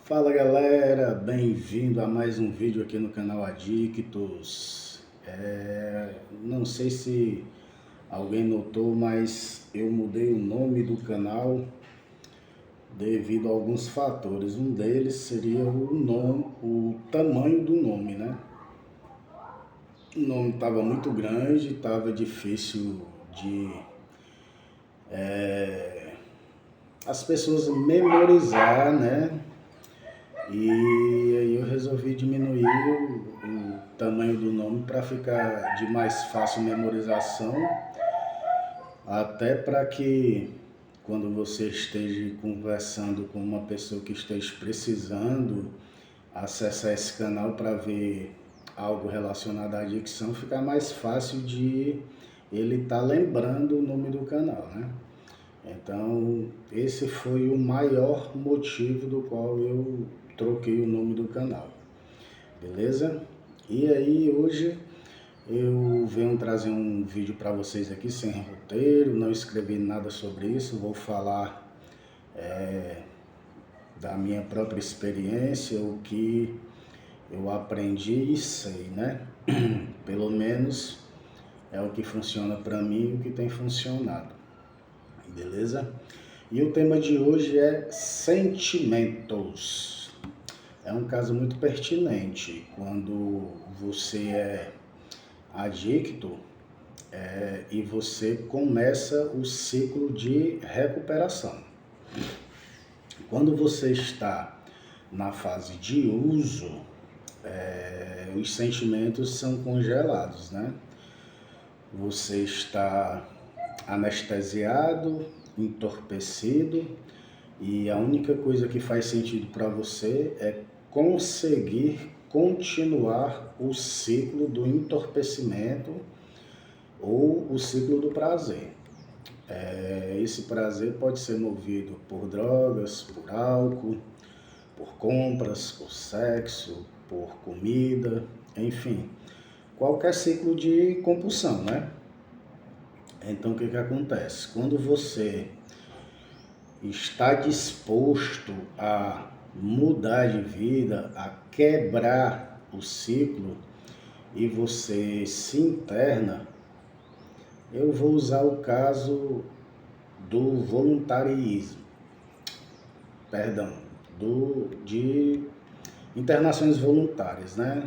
Fala galera, bem-vindo a mais um vídeo aqui no canal Adictos. Não sei se alguém notou, mas eu mudei o nome do canal devido a alguns fatores. Um deles seria o tamanho do nome, né? O nome estava muito grande, estava difícil de as pessoas memorizar, né? E aí eu resolvi diminuir o tamanho do nome para ficar de mais fácil memorização, até para que quando você esteja conversando com uma pessoa que esteja precisando acessar esse canal para ver algo relacionado à dicção, ficar mais fácil de ele estar lembrando o nome do canal, né? Então, esse foi o maior motivo do qual eu troquei o nome do canal, beleza? E aí, hoje eu venho trazer um vídeo para vocês aqui sem roteiro, não escrevi nada sobre isso, vou falar da minha própria experiência, o que eu aprendi e sei, né? Pelo menos é o que funciona para mim e o que tem funcionado, beleza? E o tema de hoje é sentimentos. É um caso muito pertinente quando você é adicto e você começa o ciclo de recuperação. Quando você está na fase de uso, os sentimentos são congelados, né? Você está anestesiado, entorpecido, e a única coisa que faz sentido para você é conseguir continuar o ciclo do entorpecimento ou o ciclo do prazer. Esse prazer pode ser movido por drogas, por álcool, por compras, por sexo, por comida, enfim, qualquer ciclo de compulsão, né? Então, o que acontece? Quando você está disposto a mudar de vida, a quebrar o ciclo e você se interna, eu vou usar o caso do voluntarismo, perdão, de internações voluntárias, né?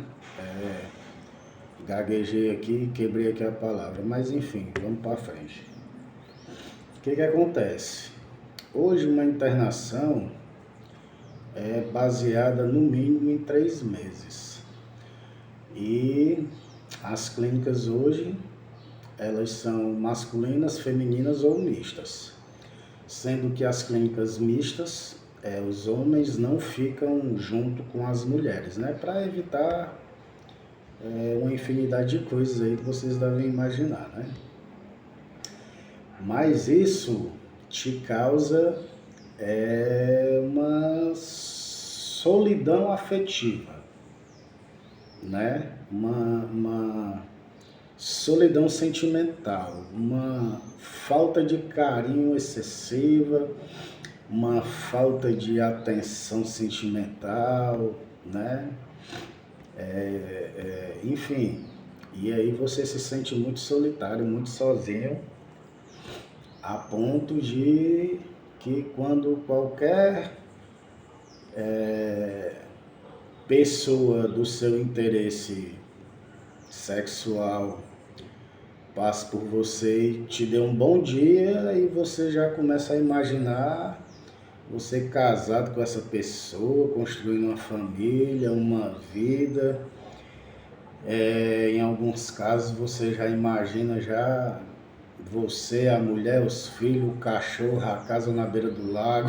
Gaguejei aqui, quebrei aqui a palavra, mas enfim, vamos para frente. O que acontece? Hoje uma internação é baseada no mínimo em 3 meses. E as clínicas hoje, elas são masculinas, femininas ou mistas. Sendo que as clínicas mistas, os homens não ficam junto com as mulheres, né? Para evitar uma infinidade de coisas aí que vocês devem imaginar, né? Mas isso te causa uma solidão afetiva, né? Uma solidão sentimental, uma falta de carinho excessiva, uma falta de atenção sentimental, né? Enfim, e aí você se sente muito solitário, muito sozinho, a ponto de que quando qualquer pessoa do seu interesse sexual passa por você e te dê um bom dia, e você já começa a imaginar você casado com essa pessoa, construindo uma família, uma vida. Em alguns casos você já imagina já você, a mulher, os filhos, o cachorro, a casa na beira do lago.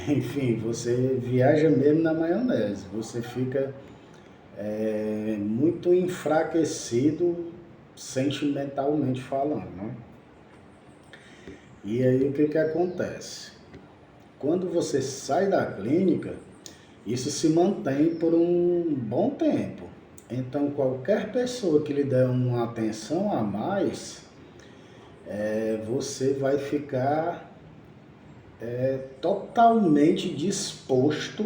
Enfim, você viaja mesmo na maionese, você fica muito enfraquecido sentimentalmente falando, né? E aí o que acontece? Quando você sai da clínica, isso se mantém por um bom tempo. Então, qualquer pessoa que lhe der uma atenção a mais, você vai ficar totalmente disposto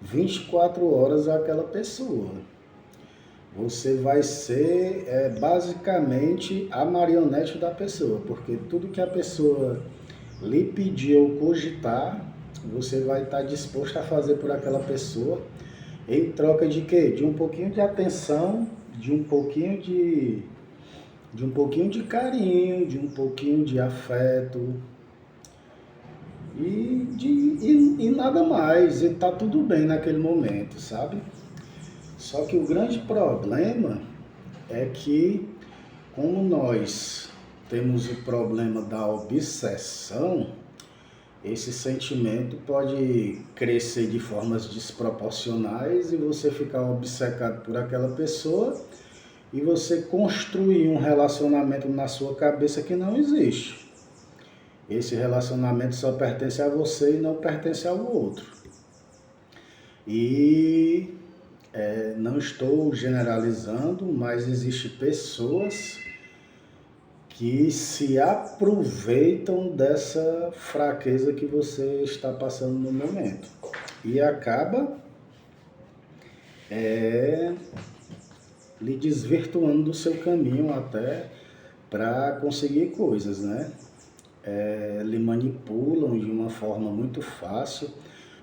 24 horas àquela pessoa. Você vai ser basicamente a marionete da pessoa, porque tudo que a pessoa lhe pedir ou cogitar, você vai estar disposto a fazer por aquela pessoa, em troca de quê? De um pouquinho de atenção, de um pouquinho de carinho, de um pouquinho de afeto e nada mais. E tá tudo bem naquele momento, sabe? Só que o grande problema é que, como nós temos o problema da obsessão, esse sentimento pode crescer de formas desproporcionais e você ficar obcecado por aquela pessoa e você construir um relacionamento na sua cabeça que não existe. Esse relacionamento só pertence a você e não pertence ao outro. E não estou generalizando, mas existem pessoas que se aproveitam dessa fraqueza que você está passando no momento. E acaba lhe desvirtuando do seu caminho até para conseguir coisas, né? Lhe manipulam de uma forma muito fácil.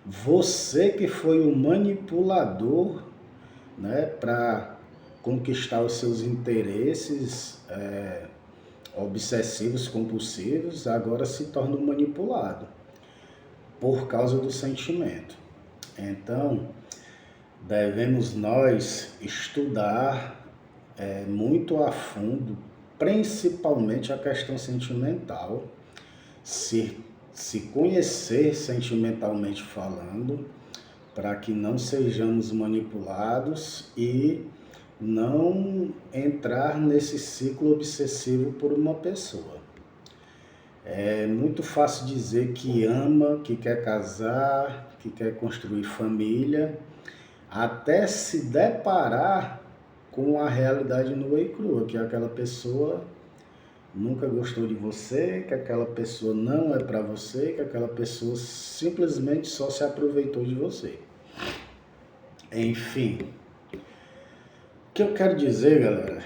Você que foi o manipulador, né, para conquistar os seus interesses obsessivos, compulsivos, agora se torna um manipulado por causa do sentimento. Então, devemos nós estudar muito a fundo, principalmente a questão sentimental, se conhecer sentimentalmente falando, para que não sejamos manipulados e não entrar nesse ciclo obsessivo por uma pessoa. É muito fácil dizer que ama, que quer casar, que quer construir família, até se deparar com a realidade nua e crua, que aquela pessoa nunca gostou de você, que aquela pessoa não é para você, que aquela pessoa simplesmente só se aproveitou de você. Enfim, o que eu quero dizer, galera,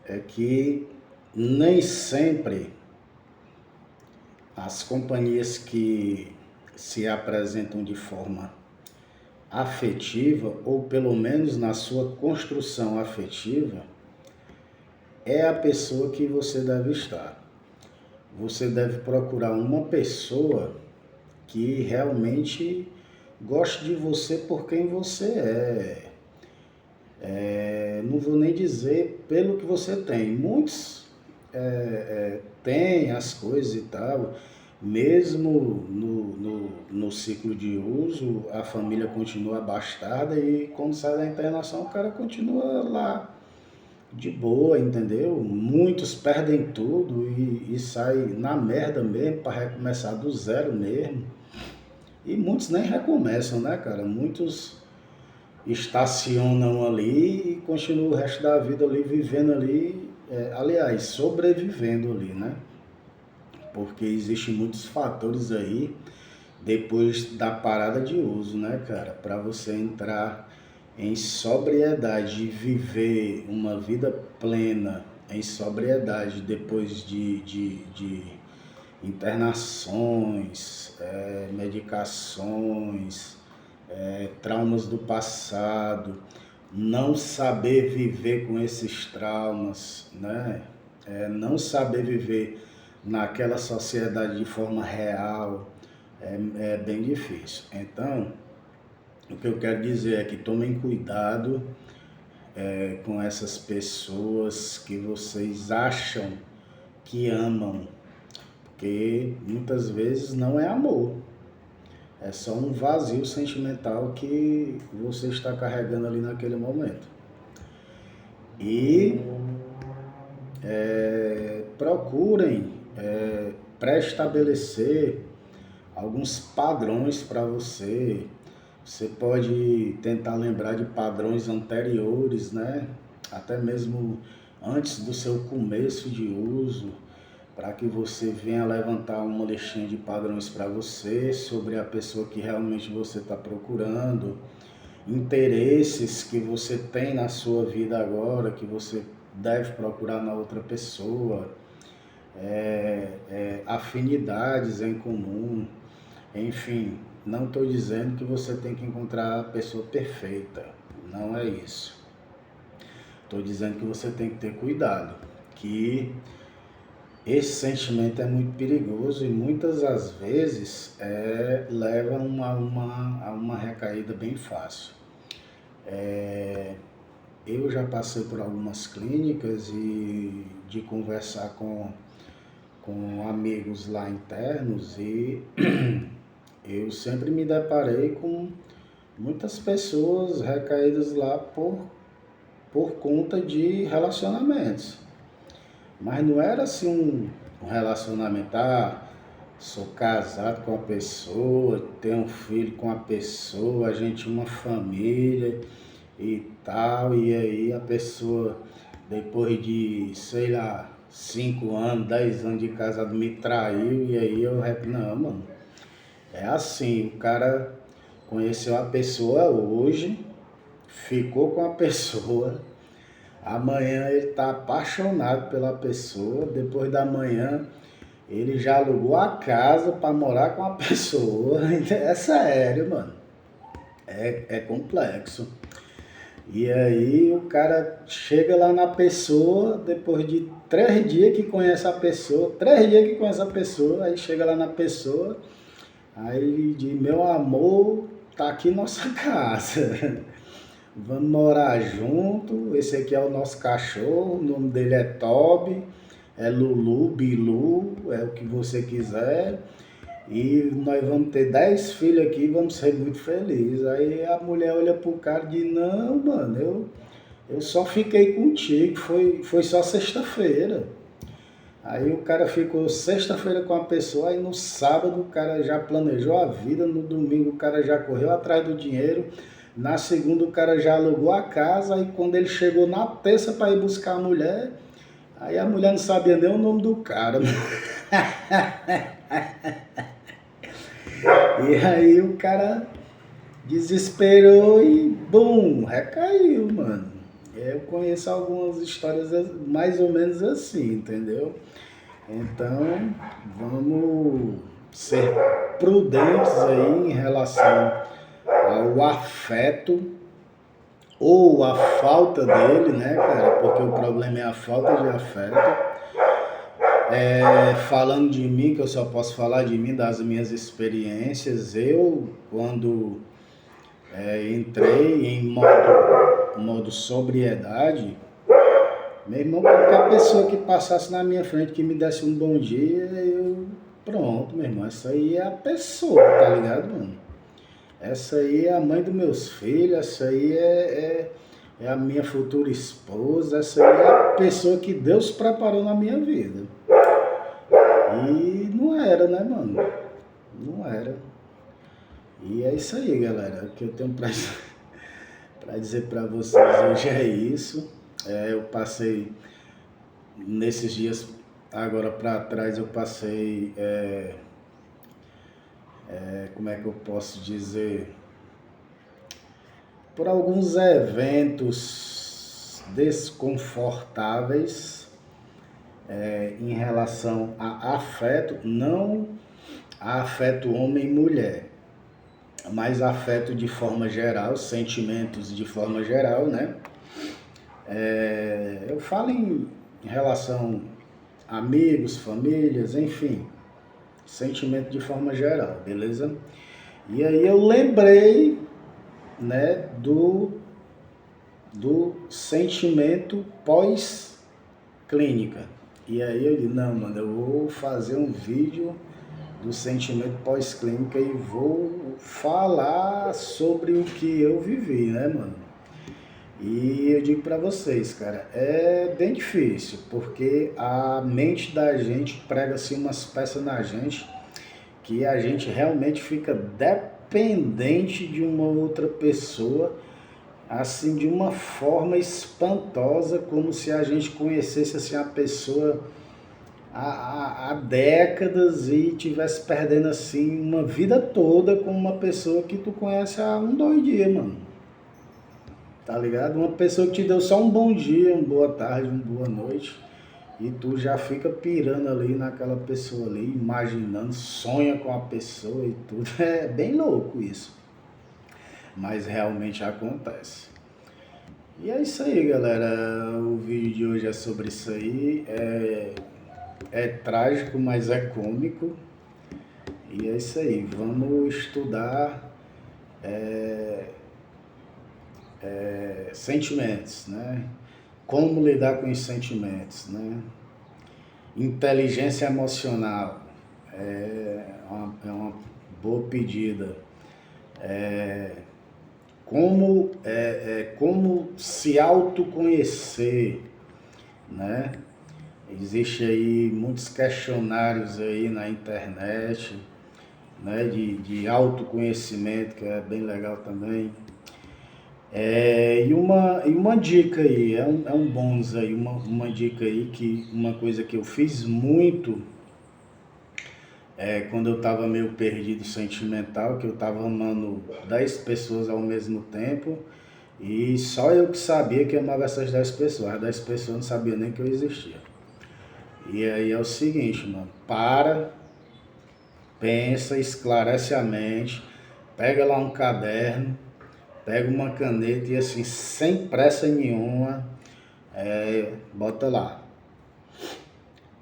é que nem sempre as companhias que se apresentam de forma afetiva, ou pelo menos na sua construção afetiva, é a pessoa que você deve estar. Você deve procurar uma pessoa que realmente goste de você por quem você é. Não vou nem dizer pelo que você tem. Muitos têm as coisas e tal, mesmo no ciclo de uso, a família continua abastada e quando sai da internação o cara continua lá de boa, entendeu? Muitos perdem tudo e saem na merda mesmo, para recomeçar do zero mesmo. E muitos nem recomeçam, né, cara? Muitos estacionam ali e continuam o resto da vida ali, vivendo ali, aliás, sobrevivendo ali, né? Porque existem muitos fatores aí, depois da parada de uso, né, cara? Para você entrar em sobriedade e viver uma vida plena em sobriedade depois de internações, medicações, traumas do passado, não saber viver com esses traumas, né? Não saber viver naquela sociedade de forma real, é bem difícil. Então, o que eu quero dizer é que tomem cuidado com essas pessoas que vocês acham que amam, porque muitas vezes não é amor, é só um vazio sentimental que você está carregando ali naquele momento. E procurem pré-estabelecer alguns padrões para você. Você pode tentar lembrar de padrões anteriores, né? Até mesmo antes do seu começo de uso. para que você venha levantar uma listinha de padrões para você sobre a pessoa que realmente você está procurando, interesses que você tem na sua vida agora, que você deve procurar na outra pessoa, afinidades em comum, enfim. Não estou dizendo que você tem que encontrar a pessoa perfeita, não é isso. Estou dizendo que você tem que ter cuidado, que esse sentimento é muito perigoso e muitas das vezes leva a uma recaída bem fácil. Eu já passei por algumas clínicas e de conversar com amigos lá internos e eu sempre me deparei com muitas pessoas recaídas lá por conta de relacionamentos. Mas não era assim um relacionamento, sou casado com a pessoa, tenho um filho com a pessoa, a gente uma família e tal, e aí a pessoa, depois de, sei lá, 5 anos, 10 anos de casado, me traiu, e aí não, mano, é assim, o cara conheceu a pessoa hoje, ficou com a pessoa, amanhã ele está apaixonado pela pessoa, depois da manhã ele já alugou a casa para morar com a pessoa. É sério, mano. É complexo. E aí o cara chega lá na pessoa, depois de 3 dias que conhece a pessoa, aí chega lá na pessoa, aí ele diz, meu amor, tá aqui nossa casa. Vamos morar junto, esse aqui é o nosso cachorro, o nome dele é Toby, é Lulu, Bilu, é o que você quiser. E nós vamos ter 10 filhos aqui e vamos ser muito felizes. Aí a mulher olha pro cara e diz, não, mano, eu só fiquei contigo, foi só sexta-feira. Aí o cara ficou sexta-feira com a pessoa, aí no sábado o cara já planejou a vida, no domingo o cara já correu atrás do dinheiro, na segunda o cara já alugou a casa, aí quando ele chegou na terça para ir buscar a mulher, aí a mulher não sabia nem o nome do cara. E aí o cara desesperou e bum, recaiu, mano. Eu conheço algumas histórias mais ou menos assim, entendeu? Então, vamos ser prudentes aí em relação ao afeto ou a falta dele, né, cara? Porque o problema é a falta de afeto. Falando de mim, que eu só posso falar de mim, das minhas experiências, eu, quando entrei em modo sobriedade, meu irmão, qualquer pessoa que passasse na minha frente, que me desse um bom dia, pronto, meu irmão, essa aí é a pessoa, tá ligado, mano? Essa aí é a mãe dos meus filhos, essa aí é a minha futura esposa, essa aí é a pessoa que Deus preparou na minha vida. E não era, né, mano? Não era. E é isso aí, galera. O que eu tenho pra dizer pra vocês hoje é isso. Eu passei, nesses dias, agora pra trás, eu passei, como é que eu posso dizer? Por alguns eventos desconfortáveis, em relação a afeto, não a afeto homem e mulher, mas afeto de forma geral, sentimentos de forma geral, né? Eu falo em relação a amigos, famílias, enfim, sentimento de forma geral, beleza? E aí eu lembrei, né, do sentimento pós-clínica. E aí eu disse, não, mano, eu vou fazer um vídeo do sentimento pós-clínica e vou falar sobre o que eu vivi, né, mano? E eu digo pra vocês, cara, é bem difícil, porque a mente da gente prega-se umas peças na gente que a gente realmente fica dependente de uma outra pessoa, assim, de uma forma espantosa, como se a gente conhecesse assim, a pessoa há décadas e tivesse perdendo assim uma vida toda com uma pessoa que tu conhece há 2 dias, mano. Tá ligado? Uma pessoa que te deu só um bom dia, uma boa tarde, uma boa noite. E tu já fica pirando ali naquela pessoa ali, imaginando, sonha com a pessoa e tudo. É bem louco isso. Mas realmente acontece. E é isso aí, galera. O vídeo de hoje é sobre isso aí. É trágico, mas é cômico. E é isso aí. Vamos estudar sentimentos, né? Como lidar com os sentimentos, né? Inteligência emocional é uma boa pedida. Como se autoconhecer, né? Existe aí muitos questionários aí na internet, né? De autoconhecimento, que é bem legal também. E uma dica aí, é um bônus aí, uma dica aí, que uma coisa que eu fiz muito quando eu estava meio perdido sentimental, que eu estava amando 10 pessoas ao mesmo tempo, e só eu que sabia que eu amava essas 10 pessoas, as 10 pessoas não sabiam nem que eu existia. E aí é o seguinte, mano, pensa, esclarece a mente, pega lá um caderno, pega uma caneta e assim, sem pressa nenhuma, bota lá,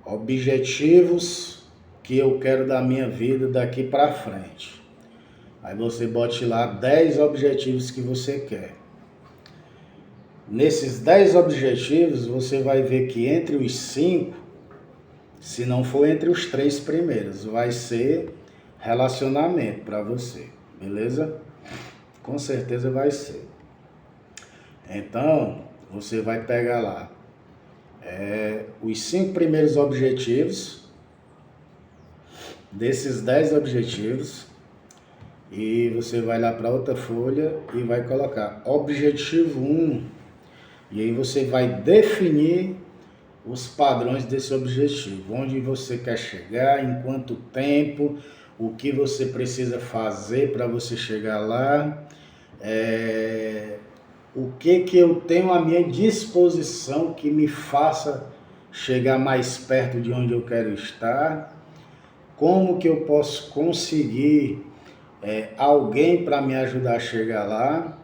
objetivos que eu quero da minha vida daqui pra frente. Aí você bote lá 10 objetivos que você quer. Nesses 10 objetivos, você vai ver que entre os 5, se não for entre os 3 primeiros, vai ser relacionamento para você, beleza? Com certeza vai ser. Então, você vai pegar lá os 5 primeiros objetivos, desses 10 objetivos, e você vai lá para outra folha e vai colocar objetivo 1, e aí você vai definir os padrões desse objetivo, onde você quer chegar, em quanto tempo, o que você precisa fazer para você chegar lá, o que eu tenho à minha disposição que me faça chegar mais perto de onde eu quero estar, como que eu posso conseguir alguém para me ajudar a chegar lá,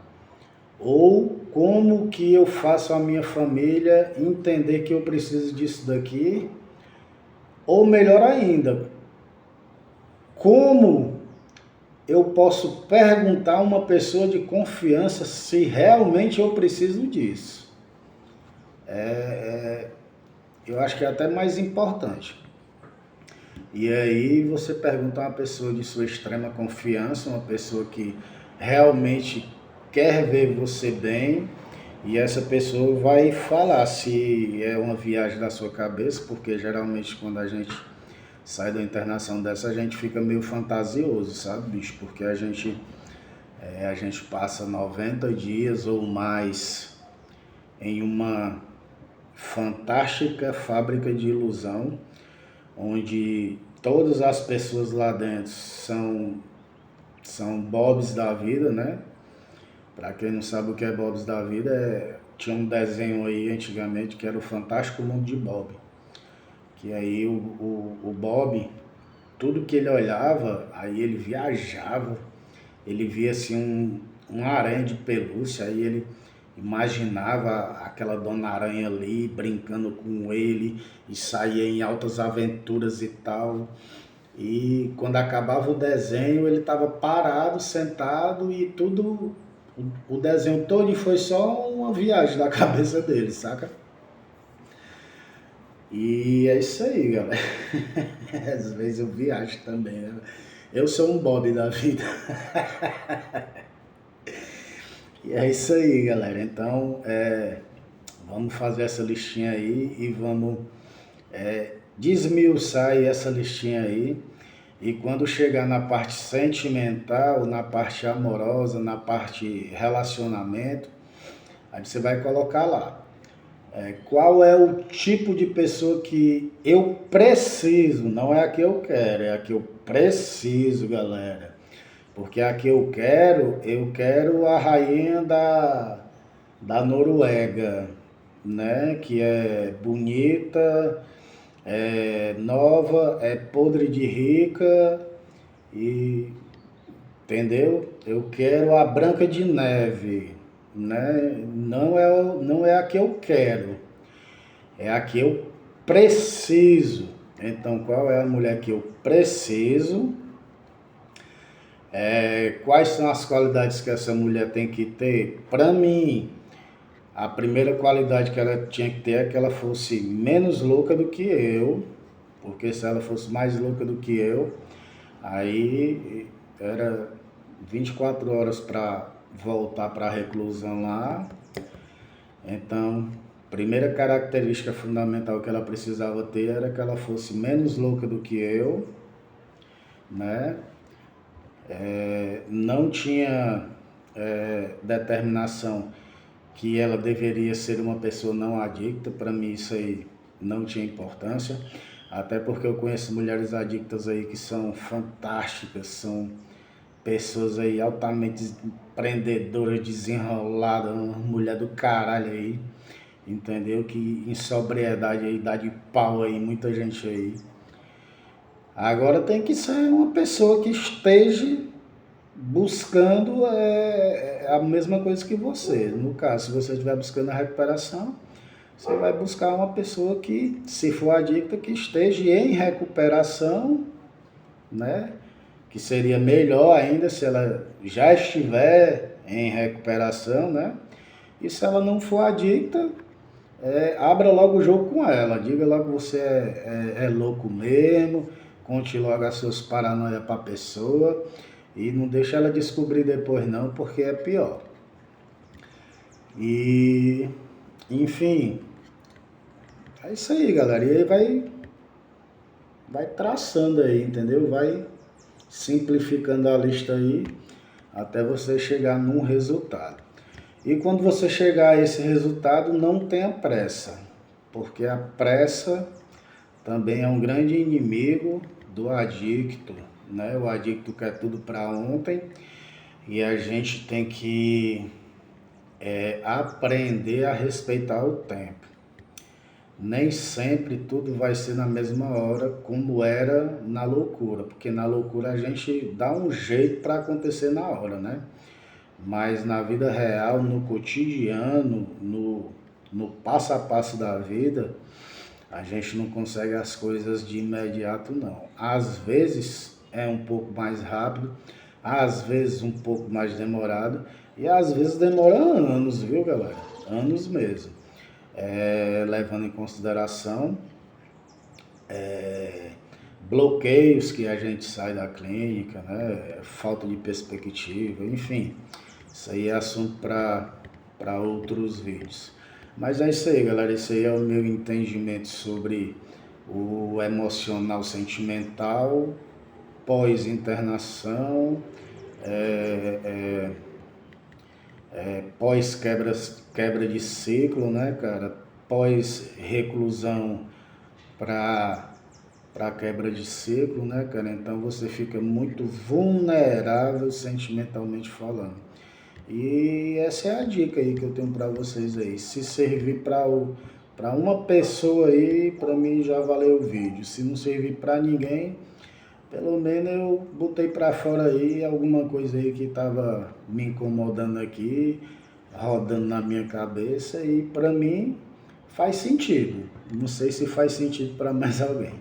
ou como que eu faço a minha família entender que eu preciso disso daqui, ou melhor ainda, como eu posso perguntar a uma pessoa de confiança se realmente eu preciso disso. Eu acho que é até mais importante. E aí você pergunta a uma pessoa de sua extrema confiança, uma pessoa que realmente quer ver você bem, e essa pessoa vai falar se é uma viagem da sua cabeça, porque geralmente quando a gente sai da internação dessa, a gente fica meio fantasioso, sabe, bicho? Porque a gente passa 90 dias ou mais em uma fantástica fábrica de ilusão, onde todas as pessoas lá dentro são Bobs da vida, né? Para quem não sabe o que é Bobs da vida, tinha um desenho aí antigamente que era o Fantástico Mundo de Bob. Que aí o Bob, tudo que ele olhava, aí ele viajava, ele via assim um aranha de pelúcia, aí ele imaginava aquela dona aranha ali brincando com ele e saía em altas aventuras e tal. E quando acabava o desenho, ele estava parado, sentado, e tudo, o desenho todo foi só uma viagem da cabeça dele, saca? E é isso aí, galera. Às vezes eu viajo também, né? Eu sou um Bob da vida. E é isso aí, galera. Então, vamos fazer essa listinha aí e vamos desmiuçar aí essa listinha aí. E quando chegar na parte sentimental, na parte amorosa, na parte relacionamento, aí você vai colocar lá Qual é o tipo de pessoa que eu preciso, não é a que eu quero, é a que eu preciso, galera. Porque a que eu quero a rainha da Noruega, né? Que é bonita, é nova, é podre de rica e, entendeu? Eu quero a Branca de Neve, né? Não é a que eu quero, é a que eu preciso. Então, qual é a mulher que eu preciso? Quais são as qualidades que essa mulher tem que ter? Para mim, a primeira qualidade que ela tinha que ter é que ela fosse menos louca do que eu, porque se ela fosse mais louca do que eu, aí era 24 horas para voltar para a reclusão lá. Então, primeira característica fundamental que ela precisava ter era que ela fosse menos louca do que eu, né? Não tinha determinação que ela deveria ser uma pessoa não adicta. Para mim isso aí não tinha importância, até porque eu conheço mulheres adictas aí que são fantásticas, são pessoas aí altamente empreendedoras, desenroladas, uma mulher do caralho aí, entendeu? Que em sobriedade aí dá de pau aí muita gente aí. Agora tem que ser uma pessoa que esteja buscando a mesma coisa que você. No caso, se você estiver buscando a recuperação, você vai buscar uma pessoa que, se for adicta, que esteja em recuperação, né? Que seria melhor ainda se ela já estiver em recuperação, né? E se ela não for adicta, abra logo o jogo com ela. Diga logo que você é louco mesmo, conte logo as suas paranoias para a pessoa. E não deixa ela descobrir depois não, porque é pior. E, enfim, é isso aí, galera. E aí vai traçando aí, entendeu? Vai simplificando a lista aí até você chegar num resultado. E quando você chegar a esse resultado, não tenha pressa, porque a pressa também é um grande inimigo do adicto, né? O adicto quer tudo para ontem e a gente tem que aprender a respeitar o tempo. Nem sempre tudo vai ser na mesma hora como era na loucura, porque na loucura a gente dá um jeito para acontecer na hora, né? Mas na vida real, no cotidiano, no passo a passo da vida, a gente não consegue as coisas de imediato, não. Às vezes é um pouco mais rápido, às vezes um pouco mais demorado, e às vezes demora anos, viu, galera? Anos mesmo. Levando em consideração bloqueios que a gente sai da clínica, né? Falta de perspectiva, enfim. Isso aí é assunto para outros vídeos. Mas é isso aí, galera. Esse aí é o meu entendimento sobre o emocional sentimental pós-internação, pós-quebra de ciclo, né, cara? Pós-reclusão para quebra de ciclo, né, cara? Então você fica muito vulnerável sentimentalmente falando. E essa é a dica aí que eu tenho para vocês aí. Se servir para uma pessoa aí, para mim já valeu o vídeo. Se não servir para ninguém, pelo menos eu botei para fora aí alguma coisa aí que estava me incomodando aqui, rodando na minha cabeça, e para mim faz sentido. Não sei se faz sentido para mais alguém.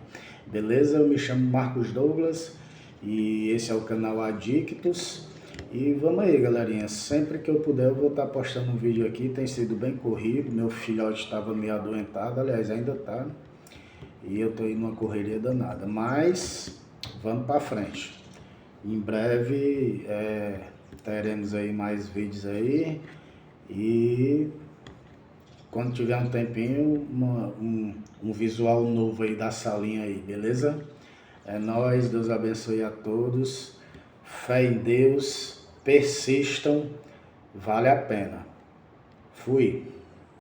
Beleza? Eu me chamo Marcos Douglas e esse é o canal Adictos. E vamos aí, galerinha. Sempre que eu puder eu vou estar postando um vídeo aqui. Tem sido bem corrido. Meu filhote estava meio adoentado, aliás ainda está, né? E eu estou indo numa correria danada. Mas vamos para frente. Em breve teremos aí mais vídeos aí. E quando tiver um tempinho, um visual novo aí da salinha aí, beleza? É nóis, Deus abençoe a todos. Fé em Deus, persistam, vale a pena. Fui.